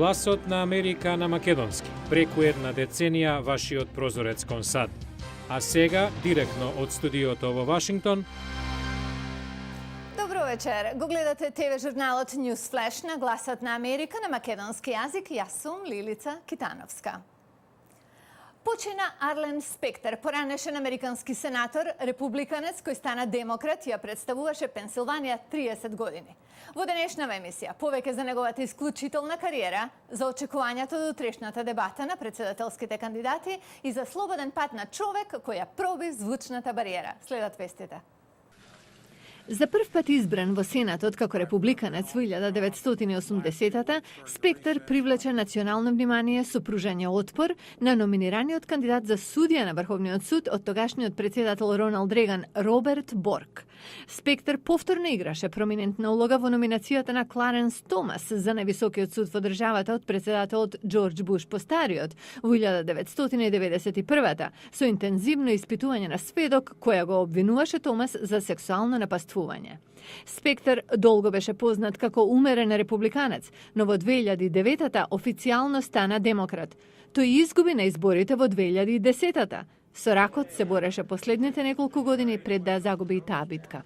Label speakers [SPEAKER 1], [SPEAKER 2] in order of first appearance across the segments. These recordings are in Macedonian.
[SPEAKER 1] Гласот на Америка на македонски. Преку една деценија вашиот прозорец кон САД. А сега, директно од студиото во Вашингтон.
[SPEAKER 2] Добро вечер. Го гледате ТВ журналот News Flash на Гласот на Америка на македонски јазик. Јас сум Лилица Китановска. Почина Арлен Спектер, поранешен американски сенатор, републиканец кој стана демократ, ја представуваше Пенсилванија 30 години. Во денешнава емисија, повеќе за неговата исклучителна кариера, за очекувањето до утрешната дебата на председателските кандидати и за слободен пат на човек кој ја проби звучната бариера. Следат вестите.
[SPEAKER 3] За прв пат избран во Сенатот како републиканец во 1980-та, Спектер привлече национално внимание со пружање отпор на номинираниот кандидат за судија на Врховниот суд од тогашниот председател Роналд Реган, Роберт Борк. Спектер повторно играше проминентна улога во номинацијата на Кларенс Томас за највисокиот суд во државата од председателот Џорџ Буш постариот во 1991-та со интензивно испитување на сведок која го обвинуваше Томас за сексуално напаствување. Спектер долго беше познат како умерен републиканец, но во 2009-та официјално стана демократ. Тој изгуби на изборите во 2010-та. Со ракот се бореше последните неколку години пред да загуби и таа битка.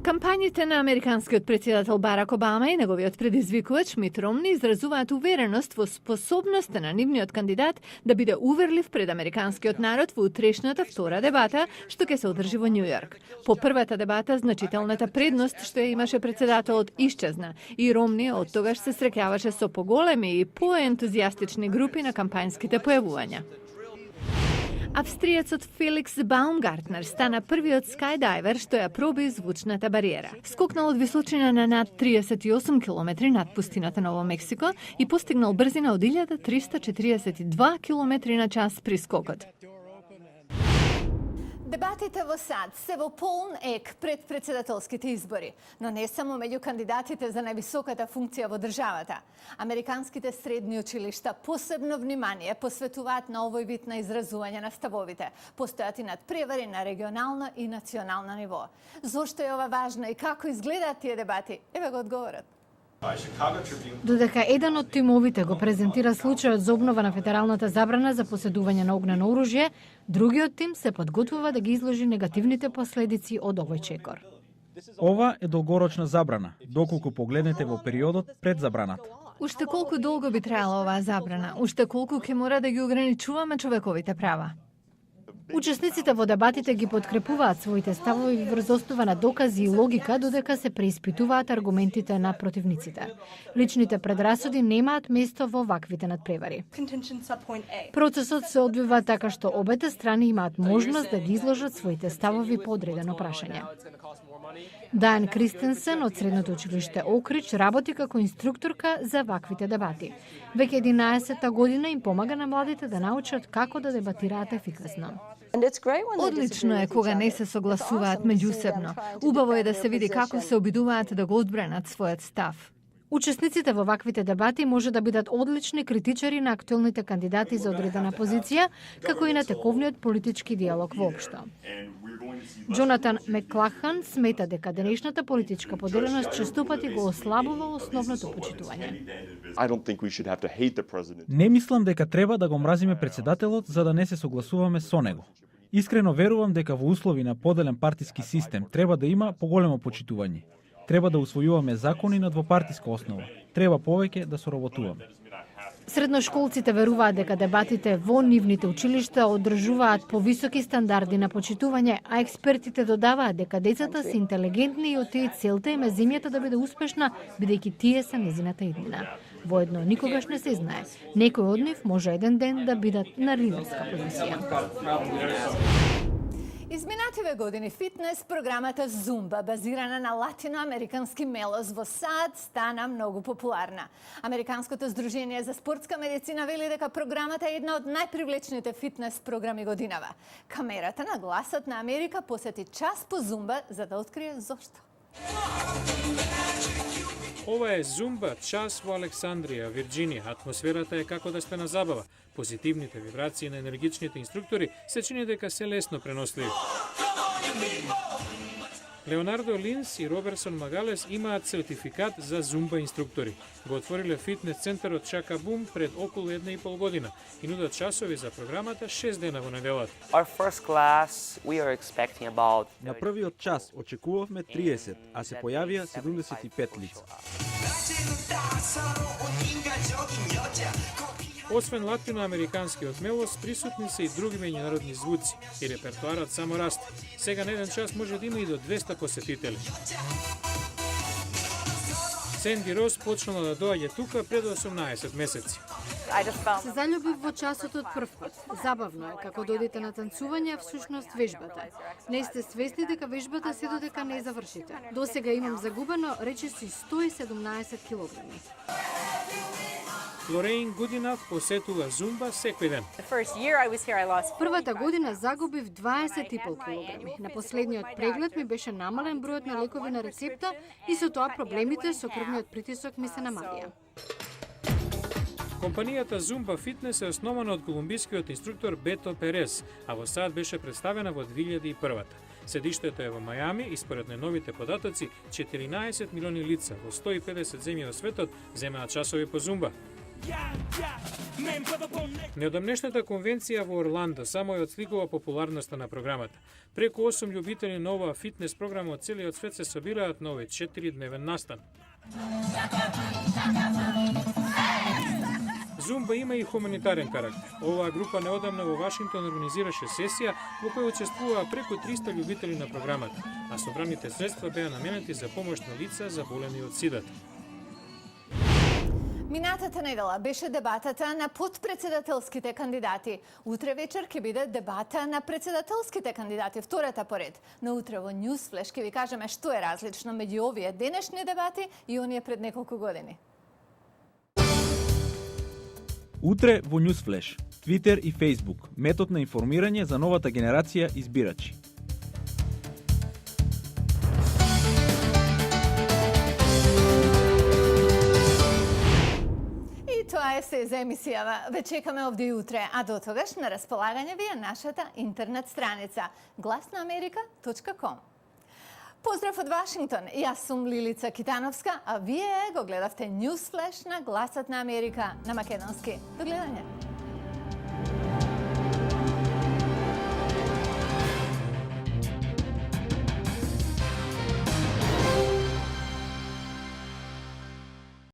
[SPEAKER 3] Кампањите на американскиот председател Барак Обама и неговиот предизвикувач Мит Ромни изразуваат увереност во способноста на нивниот кандидат да биде уверлив пред американскиот народ во утрешната втора дебата, што ќе се одржи во Њу Јорк. По првата дебата, значителната предност што ја имаше председателот исчезна и Ромни од тогаш се среќаваше со поголеми и поентузијастични групи на кампањските појавувања. Австриецот Феликс Баумгартнер стана првиот скайдайвер што ја проби звучната бариера. Скокнал од височина на над 38 км над пустината Ново Мексико и постигнал брзина од 1342 км на час при скокот.
[SPEAKER 2] Дебатите во САД се во полн ек пред председателските избори, но не само меѓу кандидатите за највисоката функција во државата. Американските средни училишта посебно внимание посветуваат на овој вид на изразување на ставовите. Постојат и надпревари на регионално и национално ниво. Зошто е ова важно и како изгледаат тие дебати? Еве го одговорот.
[SPEAKER 4] Додека еден од тимовите го презентира случајот за обнова на федералната забрана за поседување на огнено оружје, другиот тим се подготвува да ги изложи негативните последици од овој чекор.
[SPEAKER 5] Ова е долгорочна забрана, доколку погледнете во периодот пред забраната.
[SPEAKER 3] Уште колку долго би траела оваа забрана? Уште колку ќе мора да ги ограничуваме човековите права?
[SPEAKER 4] Учесниците во дебатите ги подкрепуваат своите ставови врз основа на докази и логика, додека се преиспитуваат аргументите на противниците. Личните предрасуди немаат место во ваквите надпревари. Процесот се одвива така што обете страни имаат можност да ги изложат своите ставови по одредено прашање. Дајан Кристенсен од Средното училиште Окридж работи како инструкторка за ваквите дебати. Веќе 11-та година им помага на младите да научат како да дебатираат ефикасно.
[SPEAKER 3] Одлично е кога не се согласуваат меѓусебно. Убаво е да се види како се обидуваат да го одбранат својот став.
[SPEAKER 4] Учесниците во ваквите дебати може да бидат одлични критичари на актуелните кандидати за одредена позиција, како и на тековниот политички диалог воопшто. Джонатан Меклахан смета дека денешната политичка поделеност честопати го ослабува основното почитување.
[SPEAKER 5] Не мислам дека треба да го мразиме председателот за да не се согласуваме со него. Искрено верувам дека во услови на поделен партиски систем треба да има поголемо почитување. Треба да усвојуваме закони на двопартиска основа. Треба повеќе да соработуваме.
[SPEAKER 4] Средношколците веруваат дека дебатите во нивните училишта одржуваат повисоки стандарди на почитување, а експертите додаваат дека децата се интелигентни и од тие целта им е земјата да биде успешна, бидејќи тие се незината иднина. Воедно никогаш не се знае. Некој од нив може еден ден да бидат на лидерска позиција.
[SPEAKER 2] Изминативе години фитнес програмата Зумба, базирана на латиноамерикански мелоз во САД, стана многу популарна. Американското здружение за спортска медицина вели дека програмата е една од најпривлечните фитнес програми годинава. Камерата на Гласот на Америка посети час по Зумба за да открие зошто.
[SPEAKER 1] Ова е Зумба, час во Александрија, Вирџинија. Атмосферата е како да сте на забава. Позитивните вибрации на енергичните инструктори се чини дека се лесно преносливи. Леонардо Линс и Роберсон Магалес имаат сертификат за зумба инструктори. Го отвориле фитнес центарот Чакабум пред околу 1,5 година и нудат часови за програмата 6 дена во неделата.
[SPEAKER 6] Our first class, we are expecting about
[SPEAKER 7] На првиот час очекувавме 30, а се појавија 75 лица.
[SPEAKER 1] Освен латиноамериканскиот мелос, присутни се и други меѓународни звуци и репертоарот само расте. Сега на еден час може да има и до 200 посетители. Сенди Рос почнала да доаѓа тука пред 18 месеци.
[SPEAKER 4] Се заљубив во часот од прв пат. Забавно е, како додите на танцување, всушност вежбата. Не сте свесни дека вежбата се додека не завршите. До сега имам загубено речиси 117 килограми.
[SPEAKER 1] Лорейн Гудинав посетува зумба секој ден.
[SPEAKER 4] Првата година загубив 20,5 килограми. На последниот преглед ми беше намален бројот на лекови на рецепта и со тоа проблемите со крвниот притисок ми се намалија.
[SPEAKER 1] Компанијата Zumba Fitness е основана од колумбискиот инструктор Бето Перес, а во САД беше представена во 2001. Седиштето е во Мајами и според најновите податоци 14 милиони лица во 150 земји во светот земаат часови по зумба. Неодамнешната конвенција во Орландо само ја отсликува популарноста на програмата. Преку 8 љубители на оваа фитнес програма од целиот свет се собираат на овој 4-дневен настан. Зумба има и хуманитарен карактер. Оваа група неодамна во Вашингтон организираше сесија во која учествуваа преку 300 љубители на програмата, а собраните средства беа наменети за помош на лица заболени од сидата.
[SPEAKER 2] Минатата недела беше дебатата на подпредседателските кандидати. Утре вечер ќе биде дебата на председателските кандидати, втората поред. Но утре во Newsflash ќе ви кажеме што е различно меѓу овие денешни дебати и оние пред неколку години.
[SPEAKER 5] Утре во Newsflash, Twitter и Facebook, метод на информирање за новата генерација избирачи.
[SPEAKER 2] И тоа е се за емисијава. Ве чекаме овде и утре, а до тогаш на располагање ви е нашата интернет страница glasnaamerika.com. Поздрав од Вашингтон, јас сум Лилица Китановска, а вие го гледавте Newsflash на Гласот на Америка на македонски. До гледање!